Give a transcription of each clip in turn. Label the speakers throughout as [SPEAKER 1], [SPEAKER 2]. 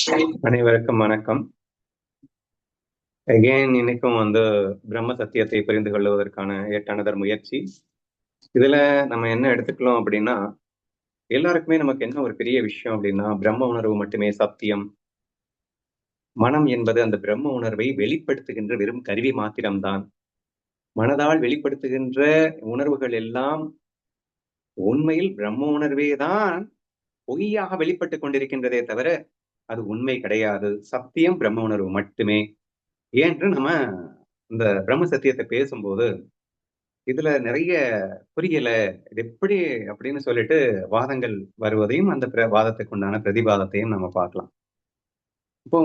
[SPEAKER 1] அனைவருக்கும் வணக்கம். இன்னைக்கும் பிரம்ம சத்தியத்தை புரிந்து கொள்வதற்கான எட்டானதர் முயற்சி. இதுல நம்ம என்ன எடுத்துக்கலாம் அப்படின்னா, எல்லாருக்குமே நமக்கு என்ன ஒரு பெரிய விஷயம் அப்படின்னா, பிரம்ம உணர்வு மட்டுமே சத்தியம். மனம் என்பது அந்த பிரம்ம உணர்வை வெளிப்படுத்துகின்ற வெறும் கருவி மாத்திரம்தான். மனதால் வெளிப்படுத்துகின்ற உணர்வுகள் எல்லாம் உண்மையில் பிரம்ம உணர்வே தான் பொய்யாக வெளிப்பட்டுக் கொண்டிருக்கின்றதே தவிர அது உண்மை கிடையாது. சத்தியம் பிரம்ம உணர்வு மட்டுமே என்று நம்ம இந்த பிரம்ம சத்தியத்தை பேசும்போது இதுல நிறைய புரியல, இது எப்படி அப்படின்னு சொல்லிட்டு வாதங்கள் வருவதையும் அந்த வாதத்துக்கு உண்டான பிரதிவாதத்தையும் நம்ம பார்க்கலாம். இப்போ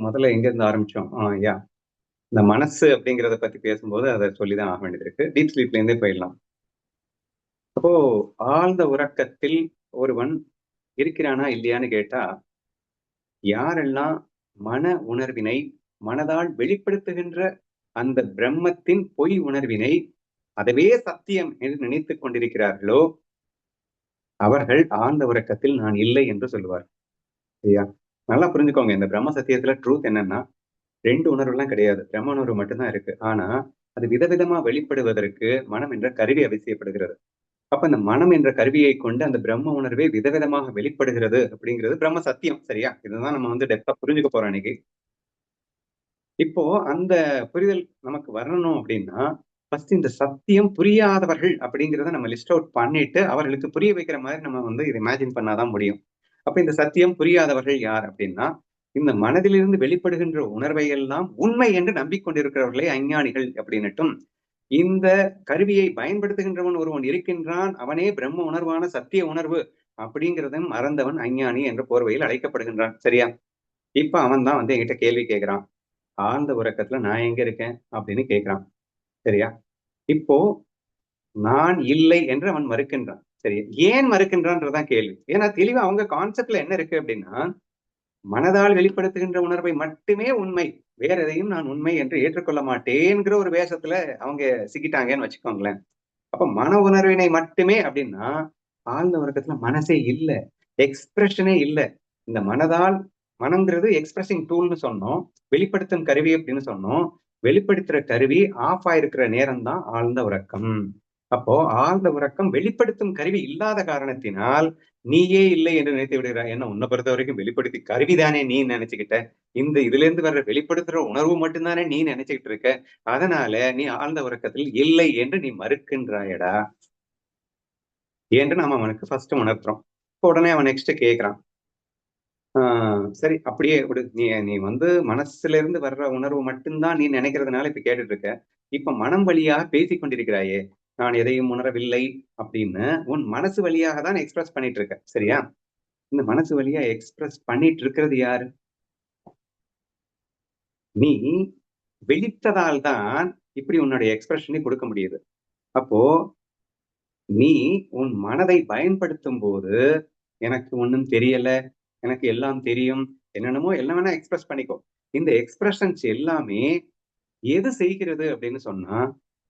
[SPEAKER 1] முதல்ல எங்க இருந்து ஆரம்பிச்சோம்? இந்த மனசு அப்படிங்கிறத பத்தி பேசும்போது அதை சொல்லிதான் ஆக வேண்டியது இருக்கு. டீப் ஸ்லீப்ல இருந்தே போயிடலாம். அப்போ ஆழ்ந்த உறக்கத்தில் ஒருவன் இருக்கிறானா இல்லையான்னு கேட்டா, யாரெல்லாம் மன உணர்வினை மனதால் வெளிப்படுத்துகின்ற அந்த பிரம்மத்தின் பொய் உணர்வினை அதவே சத்தியம் என்று நினைத்துக் கொண்டிருக்கிறார்களோ அவர்கள் ஆழ்ந்த உறக்கத்தில் நான் இல்லை என்று சொல்லுவார். சரியா? நல்லா புரிஞ்சுக்கோங்க. இந்த பிரம்ம சத்தியத்துல ட்ரூத் என்னன்னா, 2 உணர்வுலாம் கிடையாது. பிரம்ம உணர்வு மட்டும்தான் இருக்கு. ஆனா அது விதவிதமா வெளிப்படுவதற்கு மனம் என்ற கருவி அவசியப்படுகிறது. அப்ப இந்த மனம் என்ற கருவியை கொண்டு அந்த பிரம்ம உணர்வே விதவிதமாக வெளிப்படுகிறது அப்படிங்கிறது பிரம்ம சத்தியம். சரியா? இதுதான் நம்ம டெப்தா புரிஞ்சுக்க போறோம் இன்னைக்கு. இப்போ அந்த புரிதல் நமக்கு வரணும் அப்படின்னா, ஃபர்ஸ்ட் இந்த சத்தியம் புரியாதவர்கள் அப்படிங்கிறத நம்ம லிஸ்ட் அவுட் பண்ணிட்டு அவர்களுக்கு புரிய வைக்கிற மாதிரி நம்ம இதை இமேஜின் பண்ணாதான் முடியும். அப்ப இந்த சத்தியம் புரியாதவர்கள் யார் அப்படின்னா, இந்த மனதிலிருந்து வெளிப்படுகின்ற உணர்வை எல்லாம் உண்மை என்று நம்பிக்கொண்டிருக்கிறவர்களே அஞ்ஞானிகள் அப்படின்னுட்டும், இந்த கருவியை பயன்படுத்துகின்றவன் ஒருவன் இருக்கின்றான், அவனே பிரம்ம உணர்வான சத்திய உணர்வு அப்படிங்கிறதும் மறந்தவன் அஞ்ஞானி என்ற போர்வையில் அழைக்கப்படுகின்றான். சரியா? இப்ப அவன் தான் என்கிட்ட கேள்வி கேட்கிறான். ஆழ்ந்த உறக்கத்துல நான் எங்க இருக்கேன் அப்படின்னு கேட்கிறான். சரியா? இப்போ நான் இல்லை என்று அவன் மறுக்கின்றான். சரி, ஏன் மறுக்கின்றான்றதான் கேள்வி. ஏன்னா தெளிவா அவங்க கான்செப்ட்ல என்ன இருக்கு அப்படின்னா, மனதால் வெளிப்படுத்துகின்ற உணர்வை மட்டுமே உண்மை, வேற எதையும் நான் உண்மை என்று ஏற்றுக்கொள்ள மாட்டேன்கிற ஒரு வேஷத்துல அவங்க சிக்கிட்டாங்கன்னு வச்சுக்கோங்களேன். அப்ப மன உணர்வினை மட்டுமே அப்படின்னா ஆழ்ந்த உறக்கத்துல மனசே இல்ல, எக்ஸ்பிரஷனே இல்ல. இந்த மனம்ங்கிறது எக்ஸ்பிரசிங் டூல்னு சொன்னோம், வெளிப்படுத்தும் கருவி அப்படின்னு சொன்னோம். வெளிப்படுத்துற கருவி ஆஃப் ஆயிருக்கிற நேரம் தான் ஆழ்ந்த உறக்கம். அப்போ ஆழ்ந்த உறக்கம் வெளிப்படுத்தும் கருவி இல்லாத காரணத்தினால் நீயே இல்லை என்று நினைத்து விடுகிறாய். என்ன உன்னை பொறுத்த வரைக்கும் வெளிப்படுத்தி கருவிதானே நீ நினைச்சுக்கிட்ட, இந்த இதுல இருந்து வர்ற வெளிப்படுத்துற உணர்வு மட்டும்தானே நீ நினைச்சுக்கிட்டு இருக்க. அதனால நீ ஆழ்ந்த உறக்கத்தில் இல்லை என்று நீ மறுக்கின்றாயடா என்று நாம அவனுக்கு ஃபர்ஸ்ட் உணர்த்துறோம். உடனே அவன் நெக்ஸ்ட் கேட்கிறான், சரி அப்படியே விடு, நீ மனசுல இருந்து வர்ற உணர்வு மட்டும்தான் நீ நினைக்கிறதுனால இப்ப கேட்டுட்டு இருக்க. இப்ப மனம் வழியாக பேசிக் கொண்டிருக்கிறாயே, நான் எதையும் உணரவில்லை அப்படின்னு உன் மனசு வழியாக தான் எக்ஸ்பிரஸ் பண்ணிட்டு இருக்க. சரியா? இந்த மனசு வழியா எக்ஸ்பிரஸ் பண்ணிட்டு இருக்கிறது யாரு? நீ வெளித்ததால் தான் இப்படி உன்னுடைய எக்ஸ்பிரஷனை கொடுக்க முடியுது. அப்போ நீ உன் மனதை பயன்படுத்தும் போது எனக்கு ஒண்ணும் தெரியல, எனக்கு எல்லாம் தெரியும், என்னென்னமோ எல்லாம் வேணா எக்ஸ்பிரஸ் பண்ணிக்கோ. இந்த எக்ஸ்பிரஷன்ஸ் எல்லாமே எது செய்கிறது அப்படின்னு சொன்னா,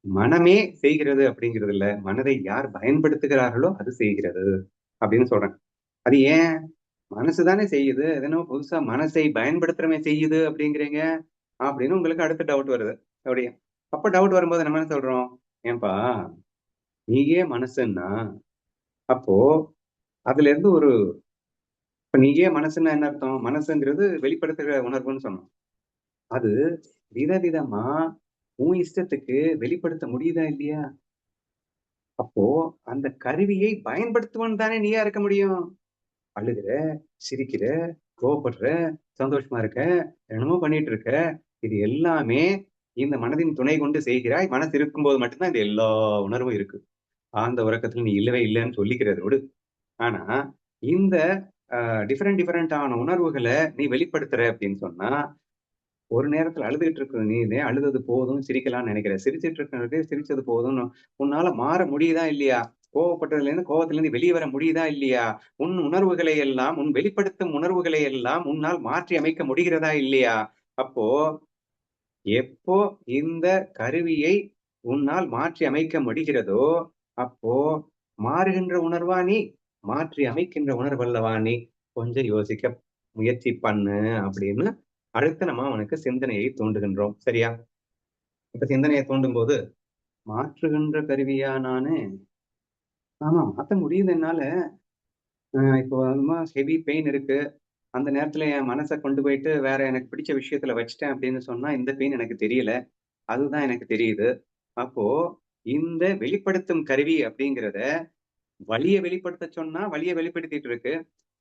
[SPEAKER 1] மனமே செய்கிறது அப்படிங்கிறது இல்ல, மனதை யார் பயன்படுத்துகிறார்களோ அது செய்கிறது அப்படின்னு சொல்றேன். அது ஏன்? மனசுதானே செய்யுது, எதனோ புதுசா மனசை பயன்படுத்துறவன் செய்யுது அப்படிங்கிறீங்க அப்படின்னு உங்களுக்கு அடுத்த டவுட் வருது. அப்படியே அப்ப டவுட் வரும்போது நம்ம என்ன சொல்றோம்? ஏன்பா நீயே மனசுன்னா அப்போ அதுல இருந்து இப்ப நீயே மனசுன்னா என்ன அர்த்தம்? மனசுங்கிறது வெளிப்படுத்துகிற உணர்வுன்னு சொன்னோம். அது விதவிதமா உன் இஷ்டத்துக்கு வெளிப்படுத்த முடியுதா இல்லையா? அப்போ அந்த கருவியை பயன்படுத்துவன் தானே நீயா இருக்க முடியும். அழுகிற, சிரிக்கிற, கோவப்படுற, சந்தோஷமா இருக்க, என்னமோ பண்ணிட்டு இருக்க, இது எல்லாமே இந்த மனதின் துணை கொண்டு செய்கிறாய். மனசு இருக்கும்போது மட்டும்தான் இந்த எல்லா உணர்வும் இருக்கு. ஆழ்ந்த உறக்கத்துல நீ இல்லவே இல்லைன்னு சொல்லிக்கிறது விடு. ஆனா இந்த டிஃபரெண்டான உணர்வுகளை நீ வெளிப்படுத்துற அப்படின்னு சொன்னா, ஒரு நேரத்துல அழுதுகிட்டு இருக்க நீனே அழுதது போதும் சிரிக்கலாம்னு நினைக்கிற. சிரிச்சிட்டு இருக்கிறது சிரிச்சது போதும்னு உன்னால மாற முடியுதா இல்லையா? கோவப்பட்டதுல இருந்து கோவத்துல இருந்து வெளியே வர முடியுதா இல்லையா? உன் உணர்வுகளை எல்லாம், உன் வெளிப்படுத்தும் உணர்வுகளை எல்லாம் உன்னால் மாற்றி அமைக்க முடிகிறதா இல்லையா? அப்போ எப்போ இந்த கருவியை உன்னால் மாற்றி அமைக்க முடிகிறதோ, அப்போ மாறுகின்ற உணர்வா நீ? மாற்றி அமைக்கின்ற உணர்வல்லவா நீ? கொஞ்சம் யோசிக்க முயற்சி பண்ணு அப்படின்னு அடுத்து நம்ம அவனுக்கு சிந்தனையை தூண்டுகின்றோம். சரியா? இப்ப சிந்தனையை தூண்டும் போது மாற்றுகின்ற கருவியா நானு? ஆமா, மாத்த முடியுது என்னால. இப்போ ஹெவி பெயின் இருக்கு. அந்த நேரத்துல என் மனச கொண்டு போயிட்டு வேற எனக்கு பிடிச்ச விஷயத்துல வச்சுட்டேன் அப்படின்னு சொன்னா, இந்த பெயின் எனக்கு தெரியல. அதுதான் எனக்கு தெரியுது. அப்போ இந்த வெளிப்படுத்தும் கருவி அப்படிங்கிறத வலிய வெளிப்படுத்த சொன்னா, வலிய வெளிப்படுத்திட்டு இருக்கு.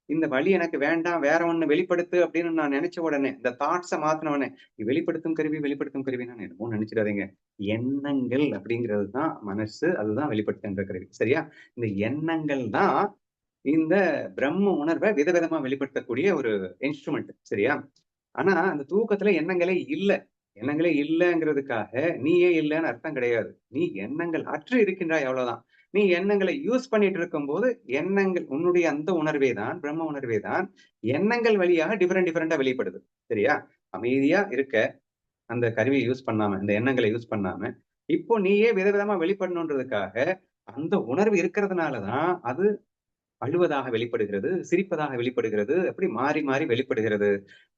[SPEAKER 1] இந்த வலி எனக்கு வேண்டாம், வேற ஒண்ணு வெளிப்படுத்து அப்படின்னு நான் நெனச்ச உடனே, இந்த தாட்ஸ மாத்துன உடனே, வெளிப்படுத்தும் கருவி, வெளிப்படுத்தும் கருவின்னா என்னமோ நெனச்சிடாதீங்க. எண்ணங்கள் அப்படிங்கிறது தான் மனசு. அதுதான் வெளிப்படுத்துகின்ற கருவி. சரியா? இந்த எண்ணங்கள் தான் இந்த பிரம்ம உணர்வ விதவிதமா வெளிப்படுத்தக்கூடிய ஒரு இன்ஸ்ட்ருமெண்ட். சரியா? ஆனா, அந்த தூக்கத்துல எண்ணங்களே இல்ல. எண்ணங்களே இல்லங்கிறதுக்காக, நீயே இல்லன்னு அர்த்தம் கிடையாது. நீ எண்ணங்கள் அற்று இருக்கின்றாய் அவ்வளவுதான். நீ எண்ணங்களை யூஸ் பண்ணிட்டு இருக்கும்போது, எண்ணங்கள் உன்னுடைய அந்த உணர்வே தான், பிரம்ம உணர்வே தான், எண்ணங்கள் வழியாக டிஃபரெண்டா வெளிப்படுது. சரியா? அமைதியா இருக்க, அந்த கருவிய யூஸ் பண்ணாம, இந்த எண்ணங்கள யூஸ் பண்ணாம, இப்போ நீயே விதவிதமா வெளிப்படணுன்றதுக்காக, அந்த உணர்வு இருக்கிறதுனால தான், அது அழுவதாக வெளிப்படுகிறது, சிரிப்பதாக வெளிப்படுகிறது, அப்படி மாறி மாறி வெளிப்படுகிறது.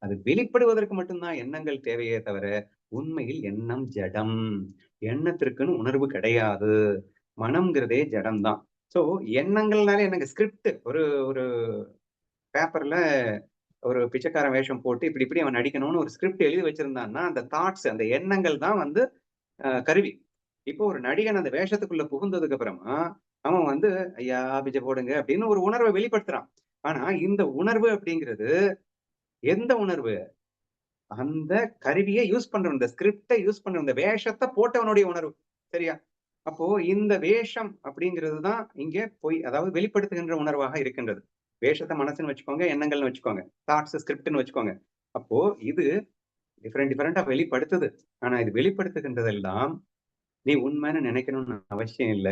[SPEAKER 1] அது வெளிப்படுவதற்கு மட்டும் தான் எண்ணங்கள் தேவையே தவிர, உண்மையில் எண்ணம் ஜடம். எண்ணத்திற்குன்னு உணர்வு கிடையாது. மனம்ங்கிறதே ஜடம் தான். சோ எண்ணங்கள்னாலே என்னங்க ஸ்கிரிப்ட் ஒரு ஒரு பேப்பர்ல ஒரு பிச்சைக்காரன் வேஷம் போட்டு இப்படி இப்படி அவன் நடிக்கணும்னு ஒரு ஸ்கிரிப்ட் எழுதி வச்சிருந்தான்னா, அந்த தாட்ஸ் அந்த எண்ணங்கள் தான் வந்து கருவி. இப்போ ஒரு நடிகன் அந்த வேஷத்துக்குள்ள புகுந்ததுக்கு அப்புறமா, அவன் வந்து "ஐயா பிச்சை போடுங்க" அப்படின்னு ஒரு உணர்வ வெளிப்படுத்துறான். ஆனா இந்த உணர்வு அப்படிங்கிறது எந்த உணர்வு? அந்த கருவிய யூஸ் பண்றவன், இந்த ஸ்கிரிப்ட யூஸ் பண்றவன், இந்த வேஷத்த போட்டவனுடைய உணர்வு. சரியா? அப்போ இந்த வேஷம் அப்படிங்கிறது தான் இங்கே பொய். அதாவது வெளிப்படுத்துகின்ற உணர்வாக இருக்கின்றது. வேஷத்த மனசுன்னு வச்சுக்கோங்க, எண்ணங்கள்னு வச்சுக்கோங்க. தாட்ஸ் ஸ்கிரிப்ட்ன்னு வச்சுக்கோங்க. அப்போ இது டிஃபரெண்டா வெளிப்படுத்துது. ஆனா இது வெளிப்படுத்துகின்றதெல்லாம் நீ உண்மைன்னு நினைக்கணும்னு அவசியம் இல்ல.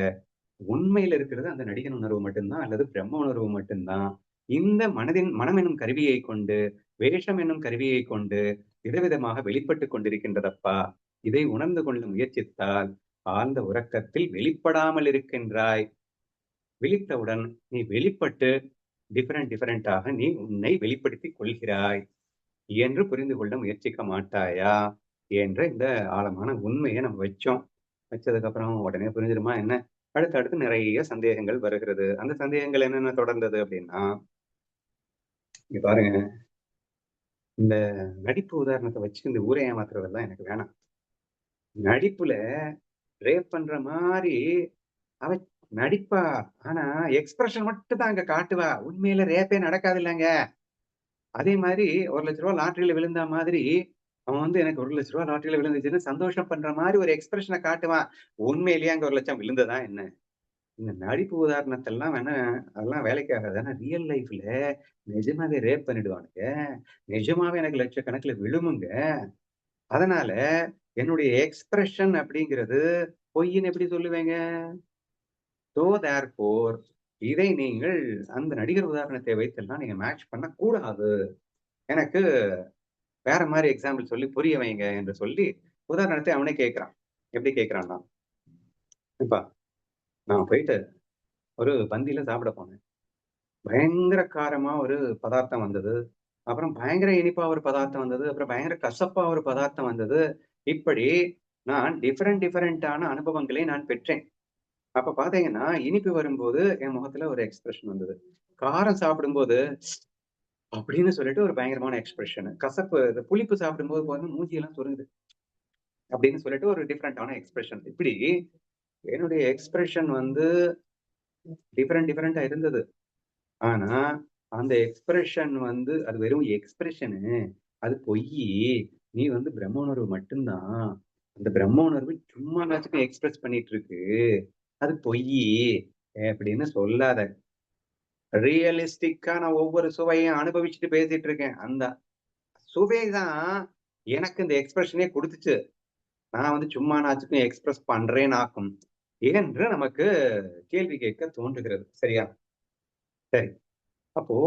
[SPEAKER 1] உண்மையில இருக்கிறது அந்த நடிகன் உணர்வு மட்டும்தான் அல்லது பிரம்ம உணர்வு மட்டும்தான். இந்த மனம் எனும் கருவியைக் கொண்டு, வேஷம் என்னும் கருவியைக் கொண்டு விதவிதமாக வெளிப்பட்டுக் கொண்டிருக்கின்றதப்பா. இதை உணர்ந்து கொள்ள முயற்சித்தால், ஆழ்ந்த உறக்கத்தில் வெளிப்படாமல் இருக்கின்றாய். விழித்தவுடன் நீ வெளிப்பட்டு டிஃபரெண்டாக நீ உன்னை வெளிப்படுத்திக் கொள்கிறாய் என்று புரிந்து கொள்ள முயற்சிக்க மாட்டாயா? என்ற இந்த ஆழமான உண்மைய நம்ம வச்சோம். வச்சதுக்கு அப்புறம் உடனே புரிஞ்சிருமா என்ன? அடுத்து நிறைய சந்தேகங்கள் வருகிறது. அந்த சந்தேகங்கள் என்னென்ன தொடர்ந்தது அப்படின்னா, இங்க பாருங்க, இந்த நடிப்பு உதாரணத்த வச்சு இந்த ஊர ஏமாத்துறதெல்லாம் எனக்கு வேணாம். நடிப்புல ரேப் பண்ற மாரி அவ நடிப்பா. ஆனா எக்ஸ்பிரஷன் மட்டும் தான் அங்க காட்டுவா. உண்மையில ரேப்பே நடக்காதுல்லங்க. அதே மாரி ரூ. 1,00,000 லாட்டரில விழுந்தா மாதிரி, அவன் வந்து எனக்கு ரூ. 1,00,000 லாட்டரில விழுந்துச்சுன்னு சந்தோஷம் பண்ற மாரி ஒரு எக்ஸ்பிரஷன காட்டுவான். உண்மையிலேயே அங்க 1,00,000 விழுந்ததா என்ன? இந்த நடிப்பு உதாரணத்தெல்லாம் வேணா அதெல்லாம் வேலைக்கு ஆகாது. ஆனா ரியல் லைஃப்ல நிஜமாவே ரேப் பண்ணிடுவானுங்க. நிஜமாவே எனக்கு லட்சக்கணக்குல விழுமுங்க. அதனால என்னுடைய எக்ஸ்பிரஷன் அப்படிங்கிறது பொய்ன்னு எப்படி சொல்லுவேங்க? சோ தேர்ஃபோர் இதை நீங்கள் அந்த நடிகர் உதாரணத்தை வைத்தெல்லாம் நீங்க மேட்ச் பண்ணக்கூடாது. எனக்கு வேற மாரி எக்ஸாம்பிள் சொல்லி புரிய வைங்க என்று சொல்லி உதாரணத்தை அவனே கேட்கிறான். எப்படி கேட்கிறான்னா, "எப்பா நான் போயிட்டு ஒரு பந்தியில சாப்பிட போனேன். பயங்கர காரமா ஒரு பதார்த்தம் வந்தது. அப்புறம் பயங்கர இனிப்பா ஒரு பதார்த்தம் வந்தது. அப்புறம் பயங்கர கசப்பா ஒரு பதார்த்தம் வந்தது. இப்படி நான் டிஃபரெண்டான அனுபவங்களை நான் பெற்றேன். அப்ப பார்த்தீங்கன்னா, இனிப்பு வரும்போது என் முகத்துல ஒரு எக்ஸ்பிரஷன் வந்தது. காரம் சாப்பிடும்போது அப்படின்னு சொல்லிட்டு ஒரு பயங்கரமான எக்ஸ்பிரஷன். கசப்பு இந்த புளிப்பு சாப்பிடும்போது பாருங்க மூஞ்சியெல்லாம் சொருகுது. அப்படின்னு சொல்லிட்டு ஒரு டிஃபரெண்டான எக்ஸ்பிரஷன். இப்படி என்னுடைய எக்ஸ்பிரஷன் வந்து டிஃபரெண்டா இருந்தது. ஆனா, அந்த எக்ஸ்பிரஷன் வந்து அது வெறும் எக்ஸ்பிரஷனு. அது பொய்யி. நீ வந்து பிரம்ம உணர்வு மட்டும் தான். அந்த பிரம்ம உணர்வு சும்மா நாச்சுக்கும் எக்ஸ்பிரஸ் பண்ணிட்டு இருக்கு. அது பொய்யி அப்படின்னு சொல்லாத. ரியலிஸ்டிக்கா நான் ஒவ்வொரு சுவையும் அனுபவிச்சுட்டு பேசிட்டு இருக்கேன். அந்த சுவை தான் எனக்கு இந்த எக்ஸ்பிரஷனே குடுத்துச்சு. நான் வந்து சும்மா நாச்சுக்கும் எக்ஸ்பிரஸ் பண்றேனாக்கும். என்று நமக்கு கேள்வி கேட்க தோன்றுகிறது. சரியா? சரி. அப்போ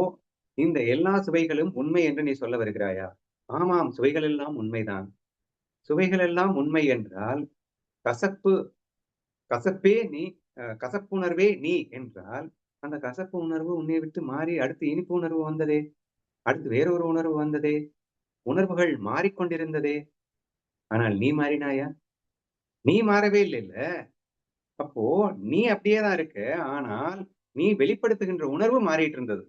[SPEAKER 1] இந்த எல்லா சுவைகளும் உண்மை என்று நீ சொல்ல வருகிறாயா? ஆமாம், சுவைகள் எல்லாம் உண்மைதான். சுவைகள் எல்லாம் உண்மை என்றால், கசப்பு கசப்பே நீ கசப்புணர்வே நீ என்றால், அந்த கசப்பு உணர்வு உன்னை விட்டு மாறி அடுத்து இனிப்பு உணர்வு வந்ததே! அடுத்து வேற ஒரு உணர்வு வந்ததே, உணர்வுகள் மாறிக்கொண்டிருந்ததே. ஆனால் நீ மாறினாயா? நீ மாறவே இல்லைல்ல. அப்போ நீ அப்படியே தான் இருக்க. ஆனால் நீ வெளிப்படுத்துகின்ற உணர்வு மாறிட்டு இருந்தது.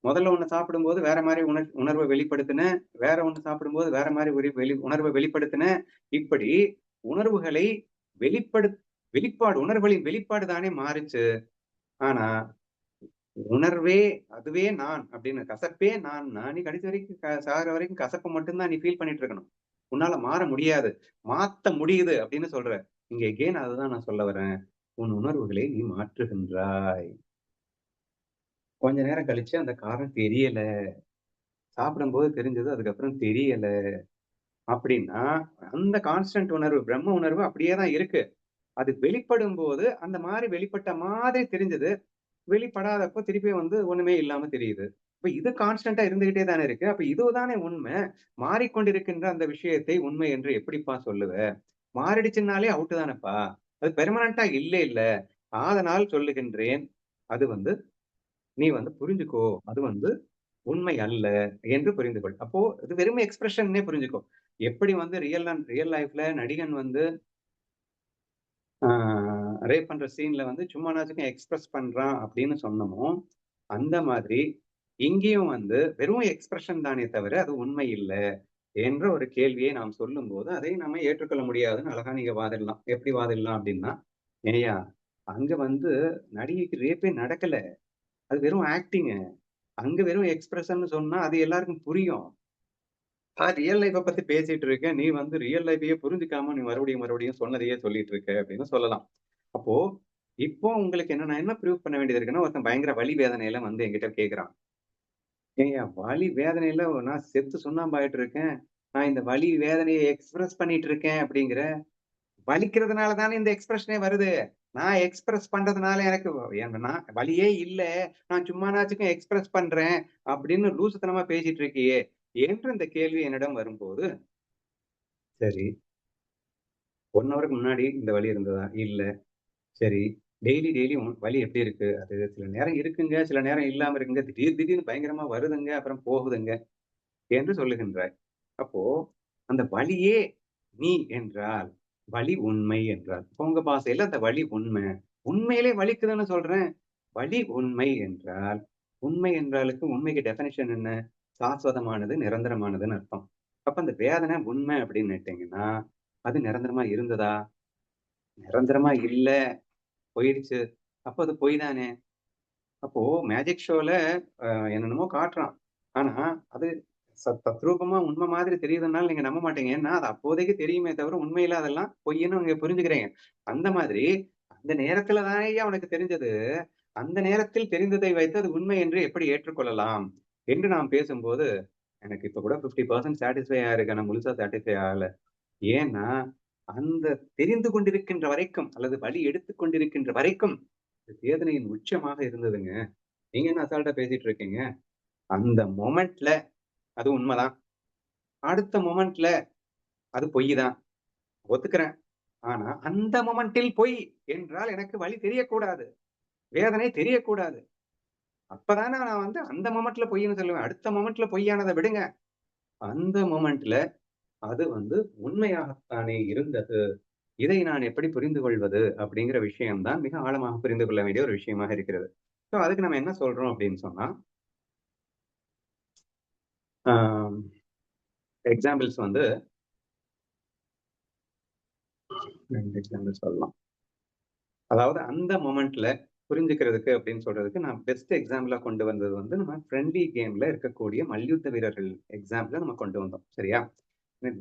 [SPEAKER 1] முதல்ல ஒண்ணு சாப்பிடும்போது வேற மாரி உணர்வ வெளிப்படுத்தின. வேற ஒண்ணு சாப்பிடும்போது வேற மாரி ஒரு உணர்வ வெளிப்படுத்தின. இப்படி உணர்வுகளை வெளிப்படு உணர்வுகளின் வெளிப்பாடு தானே மாறுச்சு. ஆனா உணர்வே அதுவே நான் அப்படின்னு கசப்பே நான்னா, நீ கடைசி வரைக்கும் சாகுற வரைக்கும் கசப்ப மட்டும் தான் நீ ஃபீல் பண்ணிட்டு இருக்கணும். உன்னால மாற முடியாது. மாத்த முடியுது அப்படின்னு சொல்ற. இங்க எகெயின் அதுதான் நான் சொல்ல வரேன். உன் உணர்வுகளை நீ மாற்றுகின்றாய். கொஞ்ச நேரம் கழிச்சு அந்த காரணம் தெரியல. சாப்பிடும்போது தெரிஞ்சது. அதுக்கப்புறம் தெரியல. அப்படின்னா, அந்த கான்ஸ்டன்ட் உணர்வு, பிரம்ம உணர்வு அப்படியே தான் இருக்கு. அது வெளிப்படும்போது, அந்த மாரி வெளிப்பட்ட மாதிரி தெரிஞ்சது. வெளிப்படாதப்போ திருப்பி வந்து ஒண்ணுமே இல்லாம தெரியுது. இப்ப இது கான்ஸ்டன்ட்டா இருந்துகிட்டே தானே இருக்கு. அப்ப இதுதானே உண்மை. மாறிக்கொண்டிருக்கின்ற அந்த விஷயத்தை உண்மை என்று எப்படிப்பா சொல்லுவ? மாறிடுச்சுன்னாலே அவுட் தானப்பா. அது பெர்மனன்ட்டா இல்லைல்ல. ஆதலால் சொல்லுகின்றேன். அது வந்து நீ வந்து புரிஞ்சுக்கோ. அது வந்து உண்மை அல்ல என்று புரிந்து கொள். அப்போ இது வெறும் எக்ஸ்பிரஷன்னே புரிஞ்சுக்கோ. எப்படி வந்து ரியல் லைஃப்ல நடிகன் வந்து ஆ ரேப் பண்ற சீன்ல வந்து சும்மானாச்சுக்கும் எக்ஸ்பிரஸ் பண்றான் அப்படின்னு சொன்னோமோ, அந்த மாதிரி இங்கேயும் வந்து வெறும் எக்ஸ்பிரஷன் தானே தவிர அது உண்மை இல்ல என்ற ஒரு கேள்வியை நாம் சொல்லும்போது, அதை நம்ம ஏற்றுக்கொள்ள முடியாதுன்னு அழகா நீங்க வாதிடலாம். எப்படி வாதிடலாம் அப்படின்னா, "ஏய்யா, அங்க வந்து நடிகைக்கு ரேப்பே நடக்கல. அது வெறும் ஆக்டிங்கு. அங்க வெறும் எக்ஸ்பிரஷன்னு சொன்னா அது எல்லாருக்கும் புரியும். நான் ரியல் லைஃப்ப பத்தி பேசிட்டு இருக்கேன். நீ வந்து ரியல் லைஃப்பயே புரிஞ்சுக்காம நீ மறுபடியும் சொன்னதையே சொல்லிட்டு இருக்க அப்படின்னு சொல்லலாம். அப்போ இப்போ உங்களுக்கு என்ன நான் என்ன ப்ரூவ் பண்ண வேண்டியது இருக்குன்னா, ஒருத்தன் பயங்கர வலி வேதனையில வந்து என்கிட்ட கேட்கிறான். ஏய்யா வலி வேதனையில நான் செத்து சுண்ணாம்பு ஆயிட்டு இருக்கேன். நான் இந்த வலி வேதனைய எக்ஸ்பிரஸ் பண்ணிட்டு இருக்கேன் அப்படிங்கிற. வலிக்கிறதுனால தானே இந்த எக்ஸ்பிரஷனே வருது. நான் எக்ஸ்பிரஸ் பண்றதுனால எனக்கு நான் வலியே இல்ல. நான் சும்மானாச்சுக்கும் எக்ஸ்பிரஸ் பண்றேன் அப்படின்னு லூசுத்தனமா பேசிட்டு இருக்கியே என்று இந்த கேள்வி என்னிடம் வரும்போது, சரி 1 ஹவருக்கு முன்னாடி இந்த வலி இருந்ததா? இல்ல. சரி. டெய்லி வலி எப்படி இருக்கு? அது சில நேரம் இருக்குங்க, சில நேரம் இல்லாம இருக்குங்க. திடீர்னு பயங்கரமா வருதுங்க, அப்புறம் போகுதுங்க என்று சொல்லுகின்றாய். அப்போ அந்த வலியே நீ என்றால், வலி உண்மை என்றால், இப்ப உங்க பாஷையில அந்த வலி உண்மை. உண்மையிலே வலிக்குதுன்னு சொல்றேன். வலி உண்மை என்றால், உண்மை என்றாலுக்கு உண்மைக்கு டெஃபினிஷன் என்ன? சாஸ்வதமானது, நிரந்தரமானதுன்னு அர்த்தம். அப்ப அந்த வேதனை உண்மை அப்படின்னுட்டீங்கன்னா, அது நிரந்தரமா இருந்ததா? நிரந்தரமா இல்ல. போயிடுச்சு. அப்ப அது பொய் தானே! அப்போ மேஜிக் ஷோல என்னென்னமோ காட்டுறான். ஆனா, அது தத்ரூபமா உண்ம மாதிரி தெரியுதுன்னால நீங்க நம்ப மாட்டீங்க. ஏன்னா, அது அப்போதைக்கு தெரியுமே தவிர, உண்மையில அதெல்லாம் பொய்ன்னு நீங்க புரிஞ்சுக்கிறீங்க. அந்த மாதிரி, அந்த நேரத்துல தானேய்யா உனக்கு தெரிஞ்சது. அந்த நேரத்தில் தெரிந்ததை வைத்து அது உண்மை என்று எப்படி ஏற்றுக்கொள்ளலாம்? என்று நாம் பேசும்போது, எனக்கு இப்ப கூட 50% சாட்டிஸ்ஃபை ஆயிருக்கேன். நான் முழுசா சாட்டிஸ்ஃபை ஆகல. ஏன்னா, அந்த தெரிந்து கொண்டிருக்கின்ற வரைக்கும், அல்லது வலி எடுத்துக் கொண்டிருக்கின்ற வரைக்கும், இது வேதனையின் உச்சமாக இருந்ததுங்க. நீங்க என்ன அசால்ட்டா பேசிட்டு இருக்கீங்க? அந்த மொமெண்ட்ல அது உண்மதான். அடுத்த மொமெண்ட்ல அது பொய் தான். ஒத்துக்கிறேன். ஆனா, அந்த மொமெண்ட்டில் பொய் என்றால் எனக்கு வலி தெரியக்கூடாது. வேதனை தெரியக்கூடாது. அப்பதானே நான் வந்து அந்த மொமெண்ட்ல பொய்ன்னு சொல்லுவேன். அடுத்த மொமெண்ட்ல பொய்யானத விடுங்க. அந்த மொமெண்ட்ல அது வந்து உண்மையாகத்தானே இருந்தது. இதை நான் எப்படி புரிந்து கொள்வது? அப்படிங்கிற விஷயம் தான் மிக ஆழமாக புரிந்து கொள்ள வேண்டிய ஒரு விஷயமாக இருக்கிறது. ஸோ அதுக்கு நம்ம என்ன சொல்றோம் அப்படின்னு சொன்னா, ஆ எக்ஸாம்பிள்ஸ் வந்து 2 எக்ஸாம்பிள் சொல்லலாம். அதாவது அந்த மொமெண்ட்ல புரிஞ்சுக்கிறதுக்கு அப்படின்னு சொல்றதுக்கு நான் பெஸ்ட் எக்ஸாம்பிளா கொண்டு வந்தது வந்து நம்ம ஃப்ரெண்ட்லி கேம்ல இருக்கக்கூடிய மல்யுத்த வீரர்கள் எக்ஸாம்பிள நம்ம கொண்டு வந்தோம். சரியா?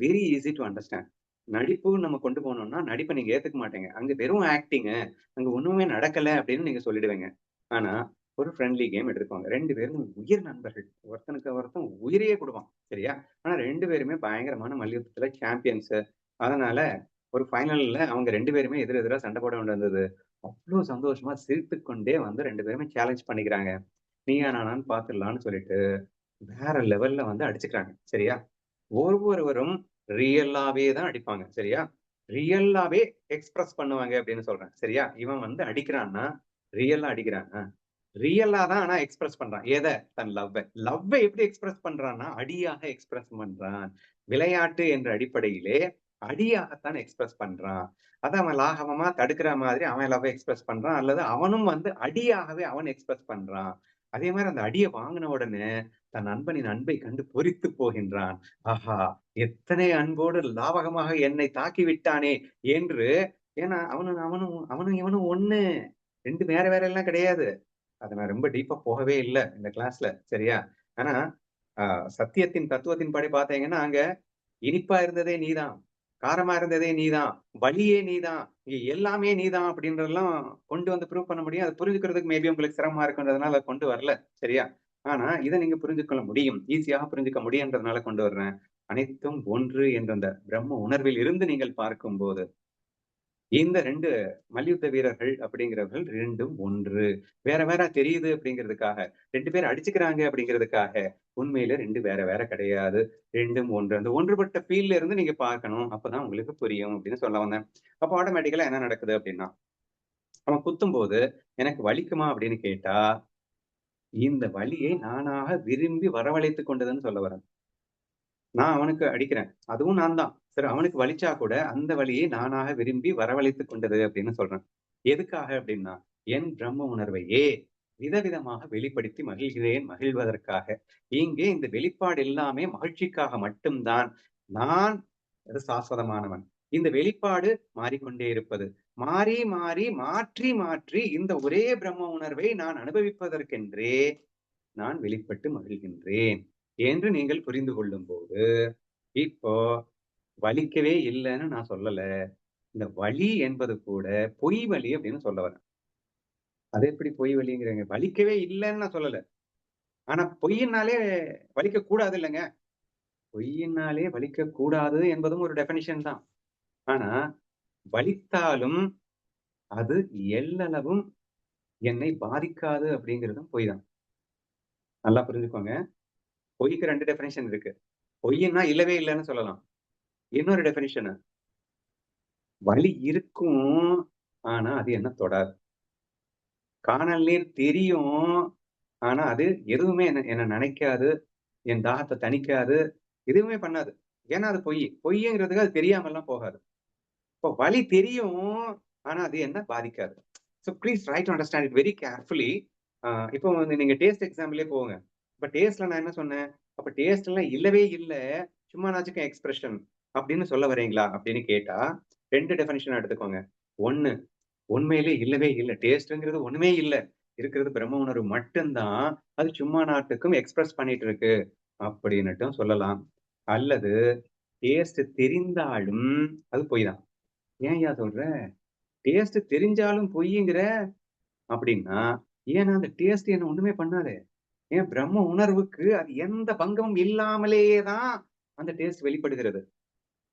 [SPEAKER 1] Very easy to understand. நடிப்புன்னு நம்ம கொண்டு போனோம்னா, நடிப்ப நீங்க ஏத்துக்க மாட்டீங்க. அங்க வெறும் ஆக்டிங்கு. அங்க ஒண்ணுமே நடக்கல அப்படின்னு நீங்க சொல்லிடுவீங்க. ஆனா, ஒரு ஃப்ரெண்ட்லி கேம் எடுத்துக்கோங்க. 2 பேரும் உயிர் நண்பர்கள். ஒருத்தனுக்கு ஒருத்தன் உயிரையே குடுப்பான். சரியா? ஆனா 2 பேருமே பயங்கரமான மல்யுத்தத்துல சாம்பியன்ஸு. அதனால ஒரு ஃபைனல்ல அவங்க 2 பேருமே எதிர் எதிரா சண்டை போட வேண்டி வந்தது. அவ்ளோ சந்தோஷமா சிரித்துக் கொண்டே வந்து 2 பேருமே சேலஞ்ச் பண்ணிக்கிறாங்க. நீயா நானான்னு பாத்துடலான்னு சொல்லிட்டு, வேற லெவல்ல வந்து அடிச்சுக்கிறாங்க. சரியா? ஒவ்வொருவரும் ரியல்லாவே தான் அடிப்பாங்க. சரியா? ரியல்லாவே எக்ஸ்பிரஸ் பண்ணுவாங்க அப்படின்னு சொல்றேன். சரியா? இவன் வந்து அடிக்கிறான்னா, ரியல்லா அடிக்கிறானா? ரியலா தான் ஆனா எக்ஸ்பிரஸ் பண்றான். தன் லவ்வ எப்படி எக்ஸ்பிரஸ் பண்றான்னா, அடியாக எக்ஸ்பிரஸ் பண்றான். விளையாட்டு என்ற அடிப்படையிலே அடியாகத்தான் எக்ஸ்பிரஸ் பண்றான். அதான் அவன் லாகவமா தடுக்கிற மாதிரி அவன் லவ்வ எக்ஸ்பிரஸ் பண்றான். அல்லது அவனும் வந்து அடியாகவே அவன் எக்ஸ்பிரஸ் பண்றான். அதே மாரி அந்த அடிய வாங்குன உடனே தன் நண்பனின் அன்பை கண்டு பொறித்து போகின்றான். ஆஹா! எத்தனை அன்போடு லாவகமாக என்னை தாக்கி விட்டானே என்று. ஏன்னா அவனும் அவனும் அவனும் இவனும் ஒண்ணு. 2 வேற வேற எல்லாம் கிடையாது. அத நான் ரொம்ப டீப்பா போகவே இல்ல இந்த கிளாஸ்ல. சரியா? ஆனா, அ சத்தியத்தின் தத்துவத்தின்படி பார்த்தீங்கன்னா, அங்க இனிப்பா இருந்ததே நீதான். காரமா இருந்ததே நீதான். வலியே நீதான். இங்க எல்லாமே நீதான் அப்படின்றதெல்லாம் கொண்டு வந்து ப்ரூவ் பண்ண முடியும். அத புரிஞ்சுக்கிறதுக்கு மேபி உங்களுக்கு சிரமமா இருக்குன்றதுனால அத கொண்டு வரல. சரியா? ஆனா, இத நீங்க புரிஞ்சுக்கொள்ள முடியும். ஈஸியாக புரிஞ்சுக்க முடியுன்றதுனால கொண்டு வர்றேன். அனைத்தும் ஒன்று என்ற அந்த பிரம்ம உணர்வில் இருந்து நீங்கள் பார்க்கும்போது இந்த 2 மல்யுத்த வீரர்கள் அப்படிங்கிறவர்கள் 2ம் ஒன்று. வேற வேற தெரியுது அப்படிங்கிறதுக்காக, 2 பேர் அடிச்சுக்கிறாங்க அப்படிங்கிறதுக்காக, உண்மையில 2 வேற வேற கிடையாது. 2ம் ஒன்று. அந்த ஒன்றுபட்ட ஃபீல்ல இருந்து நீங்க பார்க்கணும். அப்பதான் உங்களுக்கு புரியும் அப்படின்னு சொல்ல வந்தேன். அப்ப ஆட்டோமேட்டிக்கலா என்ன நடக்குது அப்படின்னா, அவன் குத்தும்போது, எனக்கு வலிக்குமா அப்படின்னு கேட்டா, இந்த வலியை நானாக விரும்பி வரவழைத்துக் கொண்டதுன்னு சொல்ல வரேன். நான் அவனுக்கு அடிக்கிறேன். அதுவும் நான் தான். சரி அவனுக்கு வலிச்சா கூட, அந்த வலியை நானாக விரும்பி வரவழைத்துக் கொண்டது அப்படின்னு சொல்றேன். எதுக்காக அப்படின்னா, என் பிரம்ம உணர்வையே விதவிதமாக வெளிப்படுத்தி மகிழ்கிறேன், மகிழ்வதற்காக. இங்கே இந்த வெளிப்பாடு எல்லாமே மகிழ்ச்சிக்காக மட்டும் தான். நான் அது சாஸ்வதமானவன். இந்த வெளிப்பாடு மாறிக்கொண்டே இருப்பது. மாறி, மாறி, மாற்றி, மாற்றி இந்த ஒரே பிரம்ம உணர்வை நான் அனுபவிப்பதற்கென்றே நான் வெளிப்பட்டு மகிழ்கின்றேன் என்று நீங்கள் புரிந்து கொள்ளும்போது, இப்போ வலிக்கவே இல்லன்னு நான் சொல்லல. இந்த வலி என்பது கூட பொய் வலி அப்படின்னு சொல்ல வரேன். அது எப்படி பொய் வலிங்கிறீங்க? வலிக்கவே இல்லன்னு நான் சொல்லல. ஆனா பொய்யினாலே வலிக்கக் கூடாது இல்லங்க. பொய்யினாலே வலிக்கக் கூடாது என்பதும் ஒரு டெஃபினிஷன் தான். ஆனா வலித்தாலும் அது எல்லளவும் என்னை பாதிக்காது அப்படிங்கிறதும் பொய் தான். நல்லா புரிஞ்சுக்கோங்க. பொய்க்கு 2 டெஃபினிஷன் இருக்கு. பொய்யின்னா இல்லவே இல்லன்னு சொல்லலாம். இன்னொரு டெஃபினிஷன் வலி இருக்கும். ஆனா, அது என்ன தொடாது. கானல் நீர் தெரியும். ஆனா, அது எதுவுமே என்ன என்ன நனைக்காது. என் தாகத்த தணிக்காது. எதுவுமே பண்ணாது. ஏன்னா, அது பொய். பொய்ங்கிறதுக்கு அது தெரியாமல்லாம் போகாது. இப்போ வலி தெரியும். ஆனா, அது என்ன பாதிக்காது. So please try to understand it very carefully. இப்போ வந்து நீங்க டேஸ்ட் எக்ஸாம்பிளே போங்க. இப்ப டேஸ்ட்ல நான் என்ன சொன்னேன்? அப்ப டேஸ்ட்லாம் இல்லவே இல்ல. சும்மானாச்சுக்கும் எக்ஸ்பிரஷன் அப்படின்னு சொல்ல வரீங்களா? அப்படின்னு கேட்டா, 2 டெஃபினிஷன் எடுத்துக்கோங்க. 1 உண்மையிலே இல்லவே இல்ல. டேஸ்ட்ங்கிறது ஒண்ணுமே இல்ல. இருக்கிறது பிரம்ம உணர்வு மட்டும் தான். அது சும்மா நாட்டுக்கும் எக்ஸ்பிரஸ் பண்ணிட்டு இருக்கு. அப்படின்னுட்டும் சொல்லலாம். அல்லது டேஸ்ட் தெரிந்தாலும் அது பொய் தான். ஏன்யா சொல்ற? டேஸ்ட் தெரிஞ்சாலும் பொய்யுங்கிற? அப்படின்னா, ஏன்னா அந்த டேஸ்ட் என்ன ஒண்ணுமே பண்ணாதே. ஏன் பிரம்ம உணர்வுக்கு அது எந்த பங்கமும் இல்லாமலேயே தான் அந்த டேஸ்ட் வெளிப்படுகிறது.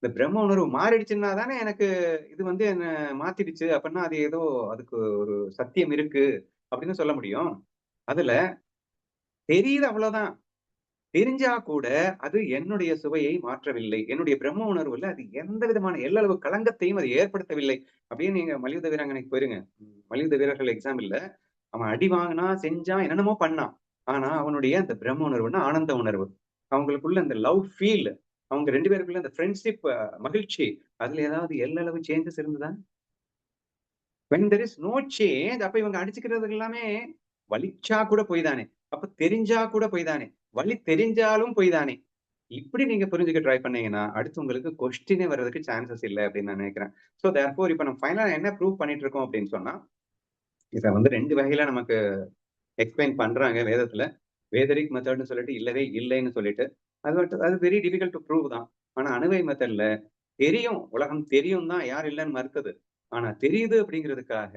[SPEAKER 1] இந்த பிரம்ம உணர்வு மாறிடுச்சுன்னா தானே எனக்கு இது வந்து என்ன மாத்திடுச்சு. அப்பன்னா அது ஏதோ அதுக்கு ஒரு சத்தியம் இருக்கு அப்படின்னு சொல்ல முடியும். அதுல தெரியுது அவ்வளவுதான். தெரிஞ்சா கூட அது என்னுடைய சுவையை மாற்றவில்லை. என்னுடைய பிரம்ம உணர்வுல அது எந்த விதமான எள்ளளவு களங்கத்தையும் அது ஏற்படுத்தவில்லை. அப்படியே நீங்க மல்யுத்த வீராங்கனைக்கு போயிருங்க. மல்யுத்த வீரர்கள் எக்ஸாம் இல்ல. அவன் அடி வாங்குனான், செஞ்சான், என்னென்னமோ பண்ணான். ஆனா அவனுடைய அந்த பிரம்ம உணர்வுன்னா ஆனந்த உணர்வு. அவங்களுக்குள்ள அந்த லவ் ஃபீல் அவங்க 2 பேருக்குள்ள அந்த ஃப்ரெண்ட்ஷிப் மகிழ்ச்சி. அதுல ஏதாவது எள்ளளவு சேஞ்சஸ் இருந்ததா? When there is no change அப்ப இவங்க அடிச்சுக்கிறது எல்லாமே வலிச்சா கூட பொய் தானே. அப்ப தெரிஞ்சா கூட பொய் தானே. வலி தெரிஞ்சாலும் பொய் தானே. இப்படி நீங்க புரிஞ்சுக்க ட்ரை பண்ணீங்கன்னா, அடுத்து உங்களுக்கு கொஸ்டினே வர்றதுக்கு சான்சஸ் இல்ல அப்படின்னு நான் நினைக்கிறேன். சோ தேர்ஃபோர் இப்ப நம்ம ஃபைனலா என்ன ப்ரூவ் பண்ணிட்டு இருக்கோம் அப்படின்னு சொன்னா, இத வந்து 2 வகையில நமக்கு எக்ஸ்பிளைன் பண்றாங்க வேதத்துல. வேதரிக் மெத்தட்ன்னு சொல்லிட்டு இல்லவே இல்லைன்னு சொல்லிட்டு. அது வெரி டிஃபிகல்ட் டூ ப்ரூவ் தான். ஆனா அணுவை மெத்தட்ல தெரியும். உலகம் தெரியும் தான். யார் இல்லன்னு மறுத்தது. ஆனா தெரியுது அப்படிங்கிறதுக்காக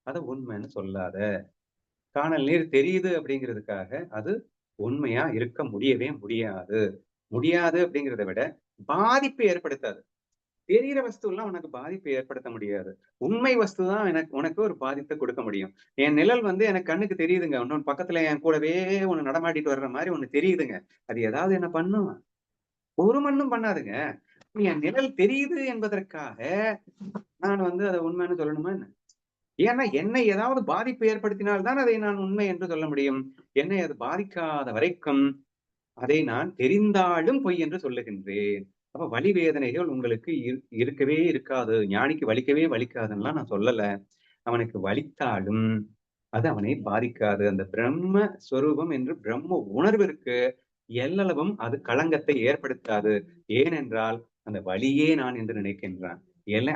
[SPEAKER 1] அத உண்மைன்னு சொல்லாத. கானல் நீர் தெரியுது அப்படிங்கிறதுக்காக அது உண்மையா இருக்க முடியவே முடியாது. முடியாது அப்படிங்கிறத விட பாதிப்பு ஏற்படுத்தாது. தெரியிற வஸ்துலாம் உனக்கு பாதிப்பை ஏற்படுத்த முடியாது. உண்மை வஸ்து தான் உனக்கு ஒரு பாதித்த கொடுக்க முடியும். என் நிழல் வந்து எனக்கு கண்ணுக்கு தெரியுதுங்க. இன்னொன்னு பக்கத்துல என் கூடவே ஒண்ணு நடமாடிட்டு வர்ற மாரி ஒண்ணு தெரியுதுங்க. அது ஏதாவது என்ன பண்ணும்? ஒரு மண்ணும் பண்ணாதுங்க. என் நிழல் தெரியுது என்பதற்காக நான் வந்து அத உண்மைன்னு சொல்லணுமா என்ன? ஏன்னா என்னை ஏதாவது பாதிப்பு ஏற்படுத்தினால்தான் அதை நான் உண்மை என்று சொல்ல முடியும். என்னை அது பாதிக்காத வரைக்கும் அதை நான் தெரிந்தாலும் பொய் என்று சொல்லுகின்றேன். அப்ப வலி வேதனைகள் உங்களுக்கு இருக்கவே இருக்காது. ஞானிக்கு வலிக்கவே வலிக்காதுன்னுலாம் நான் சொல்லல. அவனுக்கு வலித்தாலும் அது அவனை பாதிக்காது. அந்த பிரம்ம ஸ்வரூபம் என்று பிரம்ம உணர்விற்கு எல்லளவும் அது களங்கத்தை ஏற்படுத்தாது. ஏனென்றால் அந்த வலியே நான் என்று நினைக்கின்றான்.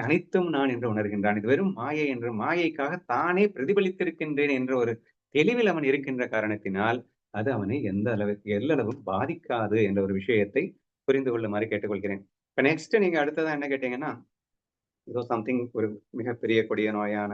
[SPEAKER 1] அனைத்தும் நான் என்று உணர்கின்றான். இது வெறும் மாயை என்று மாயைக்காக தானே பிரதிபலித்திருக்கின்றேன் என்ற ஒரு தெளிவில் அவன் இருக்கின்ற காரணத்தினால் அது அவனை எந்த அளவுக்கு எல்லளவும் பாதிக்காது என்ற ஒரு விஷயத்தை புரிந்து கொள்ளுமாறு கேட்டுக்கொள்கிறேன். இப்ப நெக்ஸ்ட் நீங்க அடுத்ததான் என்ன கேட்டீங்கன்னா, ஏதோ சம்திங் ஒரு மிகப்பெரிய கொடிய நோயான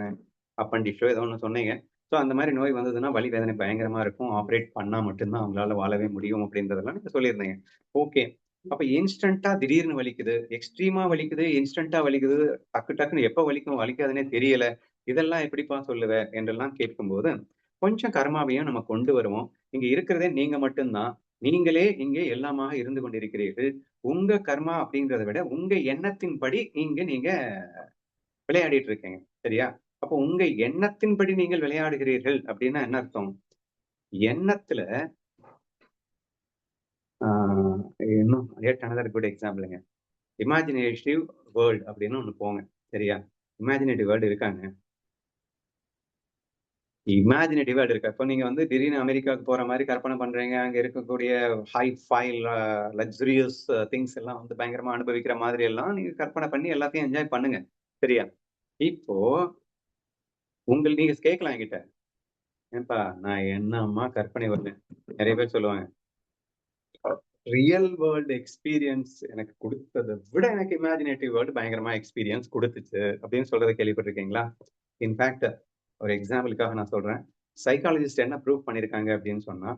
[SPEAKER 1] அப்பண்டிஷோ ஏதோ ஒண்ணு சொன்னீங்க. ஸோ அந்த மாதிரி நோய் வந்ததுன்னா வலி வேதனை பயங்கரமா இருக்கும். ஆப்ரேட் பண்ணா மட்டும்தான் அவங்களால வாழவே முடியும் அப்படின்றதெல்லாம் நீங்க சொல்லியிருந்தீங்க. ஓகே. அப்ப இன்ஸ்டன்ட்டா திடீர்னு வலிக்குது, எக்ஸ்ட்ரீமா வலிக்குது, இன்ஸ்டன்ட்டா வலிக்குது, டக்கு டக்குன்னு எப்ப வலிக்கும் வலிக்காதுன்னே தெரியல. இதெல்லாம் எப்படிப்பா சொல்லுவ என்றெல்லாம் கேட்கும்போது, கொஞ்சம் கர்மாவையும் நம்ம கொண்டு வருவோம். இங்க இருக்கிறதே நீங்க மட்டும்தான். நீங்களே இங்கே எல்லாமாக இருந்து கொண்டிருக்கிறீர்கள். உங்க கர்மா அப்படிங்கிறத விட உங்க எண்ணத்தின்படி நீங்க விளையாடிட்டு இருக்கீங்க. சரியா? அப்போ உங்க எண்ணத்தின்படி நீங்கள் விளையாடுகிறீர்கள் அப்படின்னா என்ன அர்த்தம்? எண்ணத்துல இன்னும் yet another good எக்ஸாம்பிளுங்க. இமேஜினேட்டிவ் வேர்ல்ட் அப்படின்னு ஒண்ணு போங்க. சரியா? இமேஜினேட்டிவ் வேர்ல்டு இருக்காங்க. இமேஜினேட்டிவ் வேர்ல்டு இருக்கு. அப்போ நீங்க வந்து திடீர்னு அமெரிக்காவுக்கு போற மாதிரி கற்பனை பண்றீங்க. அங்க இருக்கக்கூடிய ஹை ஃபைல் லக்ஸுரியஸ் திங்ஸ் எல்லாம் வந்து பயங்கரமா அனுபவிக்கிற மாதிரி எல்லாம் நீங்க கற்பனை பண்ணி எல்லாத்தையும் என்ஜாய் பண்ணுங்க. சரியா? இப்போ நீங்க கேட்கலாம் என்கிட்ட, ஏன்பா நான் என்னம்மா கற்பனை வரல. நிறைய பேர் சொல்லுவாங்க, ரியல் வேர்ல்டு எக்ஸ்பீரியன்ஸ் எனக்கு கொடுத்ததை விட எனக்கு இமேஜினேட்டிவ் வேர்ல்டு பயங்கரமா எக்ஸ்பீரியன்ஸ் கொடுத்துச்சு அப்படின்னு சொல்றதை கேள்விப்பட்டிருக்கீங்களா? இன்ஃபேக்ட் ஒரு எக்ஸாம்பிளுக்காக நான் சொல்றேன். சைக்காலஜிஸ்ட் என்ன ப்ரூவ் பண்ணிருக்காங்க அப்படின்னு சொன்னா,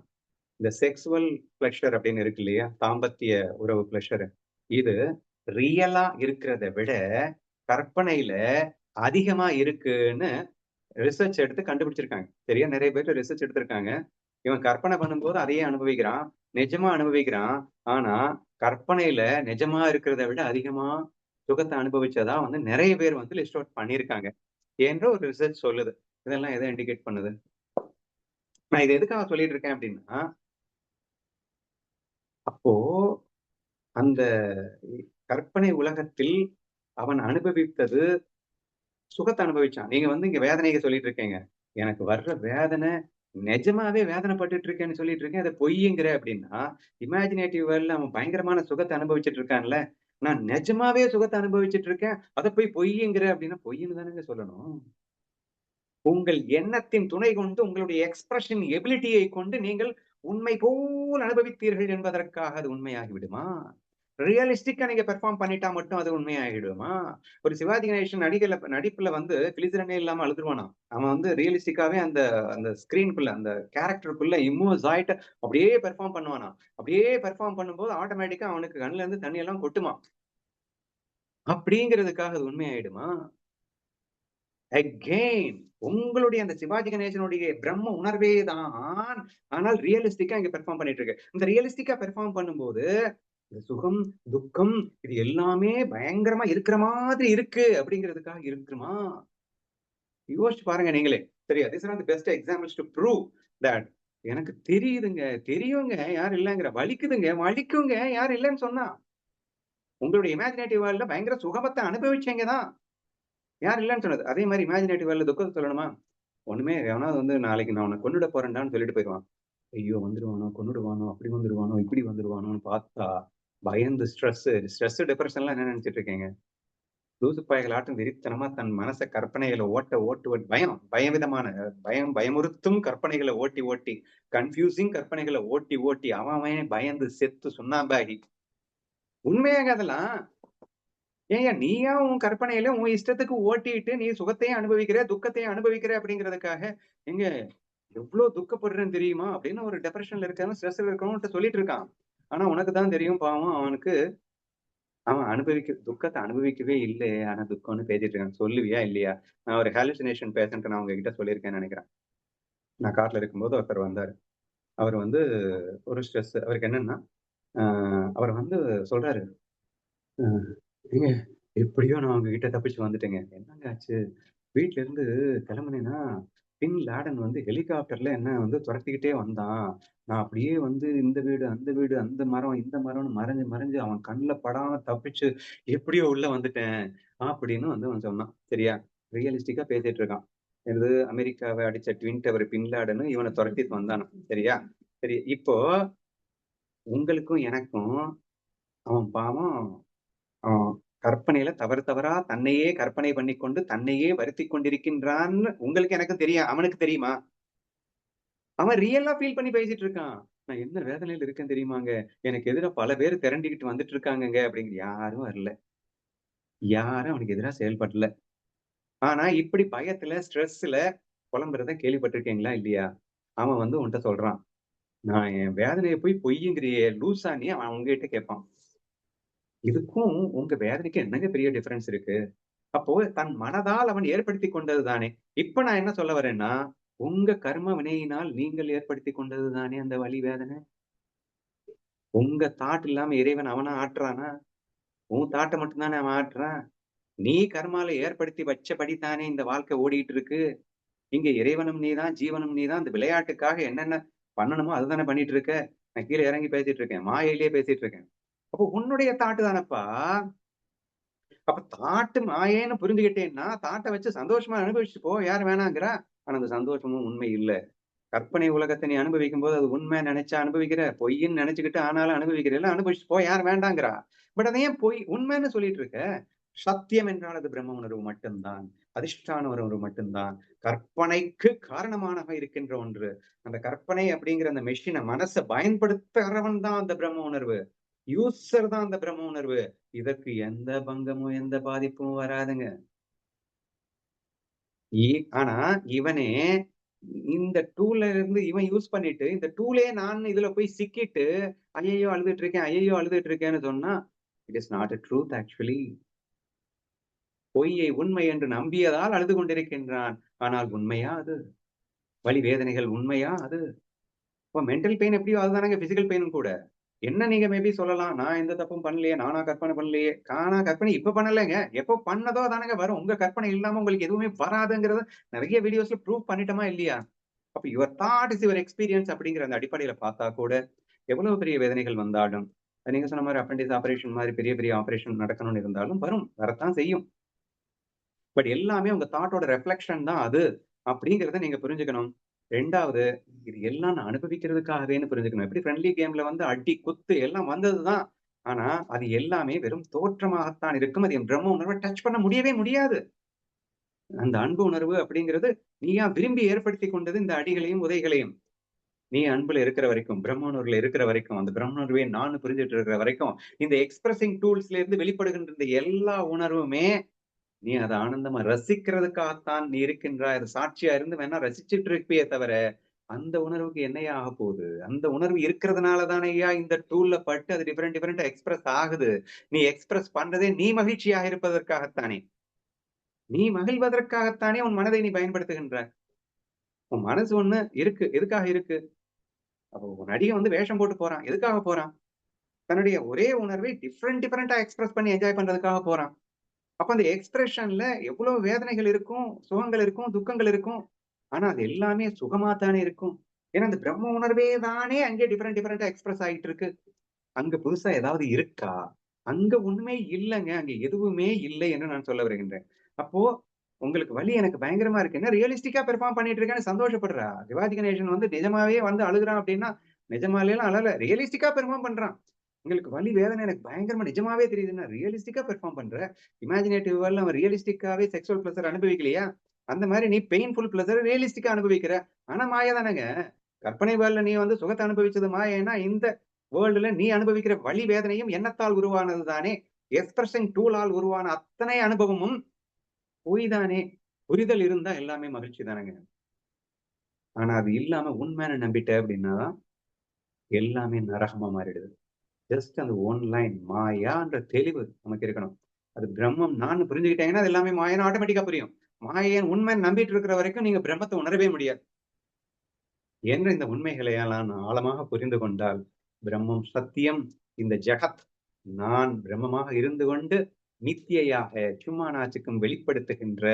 [SPEAKER 1] இந்த செக்ஸுவல் பிளஷர் அப்படின்னு இருக்கு இல்லையா, தாம்பத்திய உறவு பிளஷர், இது ரியலா இருக்கிறத விட கற்பனையில அதிகமா இருக்குன்னு ரிசர்ச் எடுத்து கண்டுபிடிச்சிருக்காங்க. சரியா? நிறைய பேர் ரிசர்ச் எடுத்திருக்காங்க. இவன் கற்பனை பண்ணும்போது அதையே அனுபவிக்கிறான், நிஜமா அனுபவிக்கிறான். ஆனா கற்பனையில நிஜமா இருக்கிறத விட அதிகமா சுகத்தை அனுபவிச்சதா வந்து நிறைய பேர் வந்து லிஸ்ட் அவுட் பண்ணியிருக்காங்க என்ற ஒரு ரிசர்ச் சொல்லுது. இதெல்லாம் எதை இண்டிகேட் பண்ணுது? நான் இது எதுக்காக சொல்லிட்டு இருக்கேன் அப்படின்னா, அப்போ அந்த கற்பனை உலகத்தில் அவன் அனுபவித்தது சுகத்தை அனுபவிச்சான். நீங்க வந்து இங்க வேதனையை சொல்லிட்டு இருக்கீங்க. எனக்கு வர்ற வேதனை நிஜமாவே வேதனைப்பட்டுட்டு இருக்கேன்னு சொல்லிட்டு இருக்கேன். அதை பொய்யுங்கிற அப்படின்னா, இமேஜினேட்டிவ் வேர்ல்ட்ல அவன் பயங்கரமான சுகத்தை அனுபவிச்சுட்டு இருக்கான்ல. நான் நிஜமாவே சுகத்தை அனுபவிச்சுட்டு இருக்கேன். அதை போய் பொய்யுங்கிற அப்படின்னா பொய்ன்னு தானங்க சொல்லணும். உங்கள் எண்ணத்தின் துணை கொண்டு உங்களுடைய எக்ஸ்பிரஷன் எபிலிட்டியை கொண்டு நீங்கள் உண்மை போல் அனுபவித்தீர்கள் என்பதற்காக அது உண்மையாகி விடுமா? ரியலிஸ்டிக்கா நீங்க பெர்ஃபார்ம் பண்ணிட்டா மட்டும் அது உண்மையாகிடுமா? ஒரு சிவாஜி கணேசன் நடிப்புல வந்து கிளிசரனே இல்லாம அழுதுருவானா. அவன் வந்து ரியலிஸ்டிக்காவே அந்த அந்த ஸ்கிரீனுக்குள்ள அந்த கேரக்டருக்குள்ள இம்மர்ஸ் ஆயிட்டு அப்படியே பெர்ஃபார்ம் பண்ணுவானா. அப்படியே பெர்ஃபார்ம் பண்ணும்போது ஆட்டோமேட்டிக்கா அவனுக்கு கண்ணுல இருந்து தண்ணி எல்லாம் கொட்டுமா. அப்படிங்கிறதுக்காக அது உண்மையாயிடுமா? அகெயின் உங்களுடைய அந்த சிவாஜி கணேசனுடைய பிரம்ம உணர்வே தான். ஆனால் ரியலிஸ்டிக்கா இங்க பெர்ஃபார்ம் பண்ணிட்டு இருக்கு. இந்த ரியலிஸ்டிக்கா பெர்ஃபார்ம் பண்ணும்போது இந்த சுகம், துக்கம் இது எல்லாமே பயங்கரமா இருக்கிற மாதிரி இருக்கு அப்படிங்கிறதுக்காக இருக்குமா? யோசிச்சு பாருங்க நீங்களே. சரியா? These are the best examples to prove that எனக்கு தெரியுதுங்க, தெரியுங்க, யாரும் இல்லங்கிற. வலிக்குதுங்க, வலிக்குங்க, யாரும் இல்லன்னு சொன்னா. உங்களுடைய இமேஜினேட்டிவ் வேர்ல்ட்ல பயங்கர சுகமத்த அனுபவிச்சீங்க தான். யார் இல்லன்னு சொன்னது? அதே மாதிரி இமேஜினேட்டிவ் வேர்ல்ட்ல துக்கத்த சொல்லணுமா? ஒண்ணுமே எவனாவது வந்து நாளைக்கு நான் உன்னை கொன்னுட போறேன்டான்னு சொல்லிட்டு போயிடுவான். ஐயோ வந்துருவானோ, கொன்னுடுவானோ, அப்படி வந்துருவானோ, இப்படி வந்துருவானோன்னு பார்த்தா பயந்து ஸ்ட்ரெஸ் டிப்ரஷன்லாம் என்ன நினைச்சிட்டு இருக்கீங்க? லூசு பயங்களாட்டம் வெறித்தனமா தன் மனச கற்பனைகளை ஓட்டுவது பயவிதமான பயமுறுத்தும் கற்பனைகளை ஓட்டி கன்ஃபியூசிங் கற்பனைகளை ஓட்டி அவன் பயந்து செத்து சுண்ணாம்பாகி உண்மையாக அதெல்லாம். ஏங்க நீயா உன் கற்பனையில உன் இஷ்டத்துக்கு ஓட்டிட்டு நீ சுகத்தையும் அனுபவிக்கிற துக்கத்தையும் அனுபவிக்கிற அப்படிங்கிறதுக்காக எங்க எவ்வளவு துக்கப்படுறேன்னு தெரியுமா அப்படின்னு ஒரு டிப்ரெஷன்ல இருக்கவன் ஸ்ட்ரெஸ்ல இருக்கவன் சொல்லிட்டு இருக்கான். ஆனா உனக்கு தான் தெரியும் பாவம் அவனுக்கு அவன் துக்கத்தை அனுபவிக்கவே இல்லையே. ஆனா துக்கம்னு பேசிட்டு இருக்கான். சொல்லுவியா இல்லையா? நான் ஒரு ஹாலுசினேஷன் பேஷண்ட் நான் உங்ககிட்ட சொல்லியிருக்கேன்னு நினைக்கிறேன். நான் கார்ல இருக்கும்போது ஒருத்தர் வந்தாரு. அவர் வந்து ஒரு ஸ்ட்ரெஸ் அவருக்கு என்னன்னா அவர் வந்து சொல்றாரு, ஏங்க எப்படியோ நான் உங்ககிட்ட தப்பிச்சு வந்துட்டேங்க. என்னங்க ஆச்சு? வீட்ல இருந்து கிளம்புனேன்னா, பின் லாடன் வந்து ஹெலிகாப்டர்ல என்ன வந்து தொரத்திக்கிட்டே வந்தான். நான் அப்படியே வந்து இந்த வீடு, அந்த வீடு, அந்த மரம், இந்த மரம்ன்னு மறைஞ்சு, மறைஞ்சு அவன் கண்ல படாம தப்பிச்சு எப்படியோ உள்ள வந்துட்டேன். அப்படின்னு வந்து அவன் சொன்னான். சரியா? ரியலிஸ்டிக்கா பேசிட்டு இருக்கான். என்னது அமெரிக்காவ அடிச்ச ட்வின் டவர் பின் லாடன் இவன தொரத்திட்டு வந்தானாம். சரியா? சரி. இப்போ உங்களுக்கும் எனக்கும் அவன் பாவம் அவன் கற்பனையில தவறு தவறா தன்னையே கற்பனை பண்ணிக்கொண்டு, தன்னையே வருத்திக் கொண்டிருக்கின்றான்னு உங்களுக்கு எனக்கும் தெரியும். அவனுக்கு தெரியுமா? அவன் ரியலா ஃபீல் பண்ணி பேசிட்டு இருக்கான். நான் என்ன வேதனையில இருக்கேன் தெரியுமாங்க? எனக்கு எதிரா பல பேர் திரண்டிக்கிட்டு வந்துட்டு இருக்காங்கங்க அப்படின்னு. யாரும் வரல. யாரும் அவனுக்கு எதிரா செயல்படல. ஆனா இப்படி பயத்துல, ஸ்ட்ரெஸ்ல புலம்புறத கேள்விப்பட்டிருக்கீங்களா? இல்லையா? அவன் வந்து உன்ட்ட சொல்றான். நான் என் வேதனைய போய் பொய்யுங்கிறியே லூசா நீ? அவன் உங்ககிட்ட கேட்பான். இதுக்கும் உங்க வேதனைக்கும் என்னங்க பெரிய டிஃபரன்ஸ் இருக்கு? அப்போ தன் மனதால் அவன் ஏற்படுத்திக் கொண்டது தானே. இப்ப நான் என்ன சொல்ல வரேன்னா, உங்க கர்ம வினையினால் நீங்கள் ஏற்படுத்திக் கொண்டது தானே அந்த வலி, வேதனை. உங்க தாட் இல்லாம இறைவன் அவனா ஆட்டுறானா? உன் தாட்ட மட்டும் தானே அவன் ஆட்டுறான். நீ கர்மால ஏற்படுத்தி வச்சபடி தானே இந்த வாழ்க்கை ஓடிட்டு இருக்கு. இங்க இறைவனும் நீதான், ஜீவனும் நீதான். இந்த விளையாட்டுக்காக என்னென்ன பண்ணணுமோ அதுதானே பண்ணிட்டு இருக்க. நான் கீழ இறங்கி பேசிட்டு இருக்கேன். மாயையிலேயே பேசிட்டு இருக்கேன். அப்போ உன்னுடைய தாட்டு தானப்பா. அப்ப தாட்டு மாயேன்னு புரிஞ்சுகிட்டேன்னா, தாட்ட வச்சு சந்தோஷமா அனுபவிச்சுட்டு போ. யார் வேணாங்கிறா? ஆனா அந்த சந்தோஷமும் உண்மை இல்ல. கற்பனை உலகத்த நீ அனுபவிக்கும்போது, அது உண்மை நெனைச்சா அனுபவிக்கிற. பொய்ன்னு நெனைச்சுக்கிட்டு ஆனாலும் அனுபவிக்கிறல்ல, அனுபவிச்சுட்டு போ. யார் வேண்டாங்கிறா? பட் அத ஏன் பொய் உண்மைன்னு சொல்லிட்டு இருக்க? சத்தியம் என்றால் அது பிரம்ம உணர்வு மட்டும் தான். அதிஷ்டான உணர்வு மட்டும் தான். கற்பனைக்கு காரணமாக இருக்கின்ற ஒன்று. அந்த கற்பனை அப்படிங்கிற அந்த மெஷின மனச பயன்படுத்துறவன் தான் அந்த பிரம்ம உணர்வு. யூசர் தான் அந்த பிரம்ம உணர்வு. இதற்கு எந்த பங்கமும், எந்த பாதிப்பும் வராதுங்க. இ ஆனா இவனே இந்த டூல்ல இருந்து இவன் யூஸ் பண்ணிட்டு, இந்த டூலே நான் இதுல போய் சிக்கிட்டு, "ஐயய்யோ! அழுதுட்டு இருக்கேன். ஐயய்யோ! அழுதுட்டு இருக்கேன்னு" சொன்னா, it is not a truth actually. பொய்யை உண்மை என்று நம்பியதால் அழுது கொண்டிருக்கின்றான். ஆனால் உண்மையா அது? வலி வேதனைகள் உண்மையா அது? இப்ப மென்டல் பெயின் எப்படியோ அதுதானங்க பிசிக்கல் பெயினும் கூட. என்ன நீங்க மேபி சொல்லலாம், "நான் எந்த தப்பும் பண்ணலையே. நானா கற்பனை பண்ணலையே." கற்பனை இப்ப பண்ணலங்க. எப்போ பண்ணதோ தானங்க வரும். உங்க கற்பனை இல்லாம உங்களுக்கு எதுவுமே வராதுங்கிறத நெறைய வீடியோஸ்ல ப்ரூவ் பண்ணிட்டோமா இல்லையா? அப்ப your thought is your experience அப்படிங்கிற அந்த அடிப்படையில பார்த்தா கூட, எவ்வளவு பெரிய வேதனைகள் வந்தாலும், நீங்க சொன்ன மாரி அப்பெண்டிஸ் ஆப்பரேஷன் மாரி பெரிய பெரிய ஆப்பரேஷன் நடக்கணும்னு இருந்தாலும் வரும். வரத்தான் செய்யும். பட் எல்லாமே உங்க தாட்டோட ரிஃப்ளெக்ஷன் தான் அது. அப்படிங்கிறத நீங்க புரிஞ்சுக்கணும். 2வது இது எல்லாம் நான் அனுபவிக்கிறதுக்காகவேன்னு புரிஞ்சுக்கணும். எப்படி ஃப்ரெண்ட்லி கேம்ல வந்து அடி, குத்து எல்லாம் வந்தது தான். ஆனா, அது எல்லாமே வெறும் தோற்றமாகத்தான் இருக்கும். அது என் பிரம்ம உணர்வ டச் பண்ண முடியவே முடியாது. அந்த அன்பு உணர்வு அப்படிங்கிறது, நீயா விரும்பி ஏற்படுத்திக் கொண்டது இந்த அடிகளையும், உதைகளையும். நீ அன்புல இருக்கிற வரைக்கும், பிரம்ம உணர்வுல இருக்கிற வரைக்கும், அந்த பிரம்ம உணர்வே நான்னு புரிஞ்சுட்டு இருக்கிற வரைக்கும், இந்த எக்ஸ்பிரசிங் டூல்ஸ்ல இருந்து வெளிப்படுகின்ற இந்த எல்லா உணர்வுமே, நீ அத ஆனந்தமா ரசிக்கிறதுக்காகத்தான் நீ இருக்கின்றாய். அது சாட்சியா இருந்து வேணா ரசிச்சுட்டு இருப்பியே தவிர, அந்த உணர்வுக்கு என்னய்யா ஆகப்போகுது? அந்த உணர்வு இருக்கிறதுனால தானய்யா இந்த டூல்ல பட்டு அது டிஃபரெண்டா எக்ஸ்பிரஸ் ஆகுது. நீ எக்ஸ்பிரஸ் பண்றதே நீ மகிழ்ச்சியாக இருப்பதற்காகத்தானே! நீ மகிழ்வதற்காகத்தானே உன் மனதை நீ பயன்படுத்துகின்ற. உன் மனசு ஒண்ணு இருக்கு. எதுக்காக இருக்கு? அப்போ ஒரு நடிகன் வந்து வேஷம் போட்டு போறான். எதுக்காக போறான்? தன்னுடைய ஒரே உணர்வை டிஃபரெண்டா எக்ஸ்பிரஸ் பண்ணி என்ஜாய் பண்றதுக்காக போறான். அப்ப அந்த எக்ஸ்பிரஷன்ல எவ்வளவு வேதனைகள் இருக்கும், சுகங்கள் இருக்கும், துக்கங்கள் இருக்கும். ஆனா அது எல்லாமே சுகமா தானே இருக்கும். ஏன்னா அந்த பிரம்ம உணர்வே தானே அங்கே டிஃபரெண்டா எக்ஸ்பிரஸ் ஆயிட்டு இருக்கு. அங்க புதுசா ஏதாவது இருக்கா? அங்க ஒண்ணுமே இல்லங்க. அங்க எதுவுமே இல்லை என்று நான் சொல்ல வருகின்றேன். அப்போ உங்களுக்கு வலி எனக்கு பயங்கரமா இருக்கு. என்ன ரியலிஸ்டிக்கா பெர்ஃபார்ம் பண்ணிட்டு இருக்கேன்னு சந்தோஷப்படுறா. சிவாஜி கணேசன் வந்து நிஜமாவே வந்து அழுகுறான் அப்டின்னா, நிஜமாலேலாம் அழல. ரியலிஸ்டிக்கா பெர்ஃபார்ம் பண்றான். உங்களுக்கு வலி, வேதனை எனக்கு பயங்கரமா நிஜமாவே தெரியுதுன்னா, ரியலிஸ்டிக்கா பெர்ஃபார்ம் பண்ற. இமேஜினேட்டிவ் வேர்ல்ட்ல அவன் ரியலிஸ்டிக்காவே செக்சுவல் பிளஷர் அனுபவிக்கலையா? அந்த மாரி நீ பெயின்ஃபுல் பிளஷர ரியலிஸ்டிக்கா அனுபவிக்கிற. ஆனா மாய தானங்க. கற்பனை வேர்ல்ட்ல நீ வந்து சுகத்த அனுபவிச்சது மாயன்னா, இந்த வேர்ல்டுல நீ அனுபவிக்கிற வலி, வேதனையும் எண்ணத்தால் உருவானது தானே. எக்ஸ்பிரஷன் டூலால் உருவான அத்தனை அனுபவமும் பொய் தானே. புரிதல் இருந்தா எல்லாமே மகிழ்ச்சி தானங்க. ஆனா அது இல்லாம உண்மைன்னு நம்பிட்ட அப்டின்னா, எல்லாமே நரகமா மாறிடுது. ஜஸ்ட் அந்த ஒன் லைன் மாயான்ற தெளிவு நமக்கு இருக்கணும். அது பிரம்மம் நான்னு புரிஞ்சுக்கிட்டீங்கன்னா, அது எல்லாமே மாயன்னு ஆட்டோமேட்டிக்கா புரியும். மாயைன்னு உண்மைன்னு நம்பிட்டு இருக்கிற வரைக்கும் நீங்க பிரம்மத்த உணரவே முடியாது. என்ற இந்த உண்மைகளை எல்லாம் நான் ஆழமாக புரிந்து கொண்டால், பிரம்மம் சத்தியம், இந்த ஜகத் நான் பிரம்மமாக இருந்து கொண்டு நித்தியையாக சும்மா நாச்சுக்கும் வெளிப்படுத்துகின்ற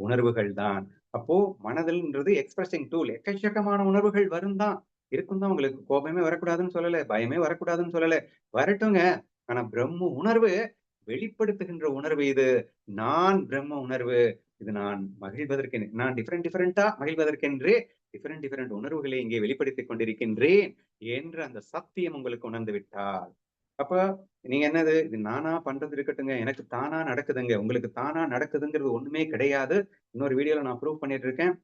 [SPEAKER 1] உணர்வுகள் தான். அப்போ மனதில்ன்றது எக்ஸ்பிரஸிங் டூல். எக்கச்சக்கமான உணர்வுகள் வரும் தான். இருக்கும் தான். உங்களுக்கு கோபமே வரக்கூடாதுன்னு சொல்லல. பயமே வரக்கூடாதுன்னு சொல்லல. வரட்டுங்க. ஆனா பிரம்ம உணர்வு வெளிப்படுத்துகின்ற உணர்வு இது. நான் பிரம்ம உணர்வு. இது நான் மகிழ்வதற்கு நான் டிஃபரெண்டா மகிழ்வதற்கென்றே டிஃபரெண்ட் உணர்வுகளை இங்கே வெளிப்படுத்திக் கொண்டிருக்கின்றேன் என்று அந்த சத்தியம் உங்களுக்கு உணர்ந்து விட்டால், அப்ப நீங்க என்னது இது நானா பண்றது இருக்கட்டுங்க, எனக்கு தானா நடக்குதுங்க. உங்களுக்கு தானா நடக்குதுங்கிறது ஒண்ணுமே கிடையாது. இன்னொரு வீடியோல நான் ப்ரூவ் பண்ணிட்டு இருக்கேன்.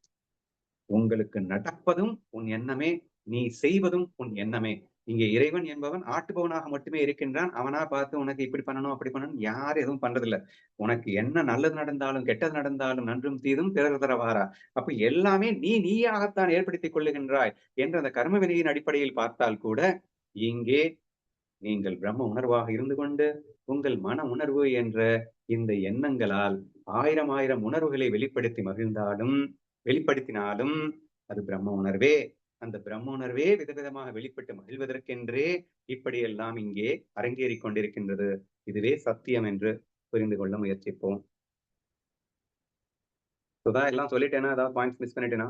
[SPEAKER 1] உங்களுக்கு நடப்பதும் உன் எண்ணமே, நீ செய்வதும் உன் எண்ணமே. இங்கே இறைவன் என்பவன் ஆட்டுபவனாக மட்டுமே இருக்கின்றான். அவனா பார்த்து உனக்கு இப்படி பண்ணணும் அப்படி பண்ணணும் யாரும் எதுவும் பண்றதில்ல. உனக்கு என்ன நல்லது நடந்தாலும் கெட்டது நடந்தாலும் நன்றும் தீதும் பிறர் தரவாரா. அப்ப எல்லாமே நீயாகத்தான் ஏற்படுத்திக் கொள்ளுகின்றாய் என்ற அந்த கர்ம வினையின் அடிப்படையில் பார்த்தால் கூட இங்கே நீங்கள் பிரம்ம உணர்வாக இருந்து கொண்டு உங்கள் மன உணர்வு என்ற இந்த எண்ணங்களால் ஆயிரம் உணர்வுகளை வெளிப்படுத்தினாலும் அது பிரம்ம உணர்வே. அந்த பிரம்ம உணர்வே விதவிதமாக வெளிப்பட்டு மகிழ்வதற்கென்றே இப்படியெல்லாம் இங்கே அரங்கேறிக் கொண்டிருக்கின்றது. இதுவே சத்தியம் என்று புரிந்து கொள்ள முயற்சிப்போம். சுதா, எல்லாம் சொல்லிட்டேனா? ஏதாவது பாயிண்ட்ஸ் மிஸ் பண்ணிட்டேனா?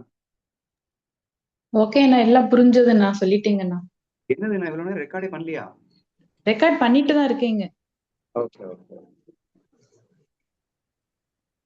[SPEAKER 2] ஓகேண்ணா, எல்லாம் புரிஞ்சதுண்ணா, சொல்லிட்டீங்கண்ணா.
[SPEAKER 1] என்னது, நான் இவ்வளவு நேரம் ரெக்கார்டே பண்ணலையா?
[SPEAKER 2] ரெக்கார்ட் பண்ணிட்டு தான் இருக்கீங்க.
[SPEAKER 1] Okay okay.